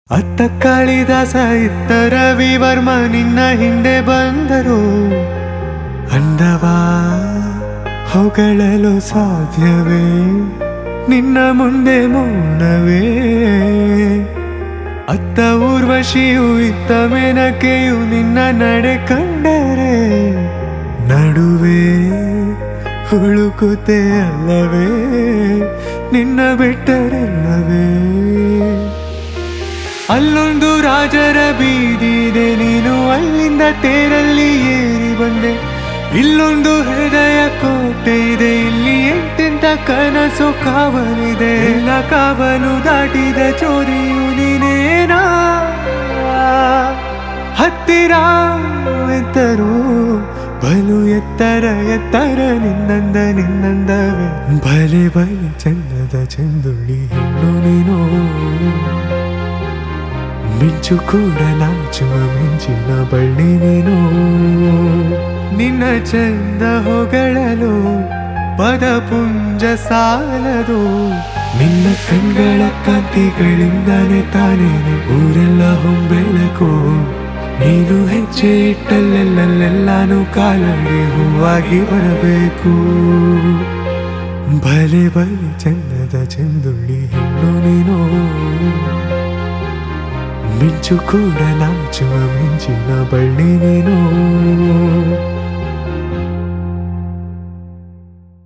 ಅತ್ತ ಕಾಳಿದಾಸ ಇತ್ತ ರವಿವರ್ಮ ನಿನ್ನ ಹಿಂದೆ ಬಂದರು. ಅಂದವಾ ಹೊಗಳಲು ಸಾಧ್ಯವೇ, ನಿನ್ನ ಮುಂದೆ ಮೌನವೇ. ಅತ್ತ ಊರ್ವಶಿಯು ಇತ್ತ ಮೇನಕೆಯು ನಿನ್ನ ನಡೆ ಕಂಡರೆ ನಡುವೆ ಹುಳುಕುತ್ತೆ ಅಲ್ಲವೇ, ನಿನ್ನ ಬಿಟ್ಟರೆಲ್ಲವೇ. ಅಲ್ಲೊಂದು ರಾಜರ ಬೀದಿದೆ, ನೀನು ಅಲ್ಲಿಂದ ತೇರಲ್ಲಿ ಏರಿ ಬಂದೆ. ಇಲ್ಲೊಂದು ಹೃದಯ ಕೋಟೆ ಇದೆ, ಇಲ್ಲಿ ಎಂತೆಂತ ಕನಸು ಕಾವಲಿದೆ. ಎಲ್ಲ ಕಾವಲು ದಾಟಿದ ಚೋರಿಯು ನೀನೇನಾ, ಹತ್ತಿರ ಎತ್ತರು ಬಲು ಎತ್ತರ ಎತ್ತರ ನಿನ್ನಂದವೇ. ಬಲೆ ಬಲೆ ಚಂದದ ಚಂದುಳ್ಳಿ ಹೆಣ್ಣು ನೀನು, ಮಿಂಚು ಕೂಡ ನಾಚುವ ಮಿಂಚಿನ ಬಳ್ಳಿ ನೀನು. ನಿನ್ನ ಚಂದ ಹೊಗಳಲು ಪದಪುಂಜ ಸಾಲದು, ನಿನ್ನ ಕಣ್ಗಳ ಕಾಂತಿಗಳಿಂದಾನೆ ತಾನೇನೆ ಊರೆಲ್ಲ ಹೊಂಬೆಳಕು. ನೀನು ಹೆಜ್ಜೆ ಇಟ್ಟಲ್ಲೆಲ್ಲೆಲ್ಲಾನು ಕಾಲಡಿ ಹೂವಾಗಿ ಬರಬೇಕು. ಬಲೆ ಬಲೆ ಚಂದದ ಚಂದುಳ್ಳಿ ಹೆಣ್ಣು ನೀನು, ಮಿಂಚು ಕೂಡ ನಾಚುವ ಮಿಂಚಿನ ಬಳ್ಳಿ ನೀನು.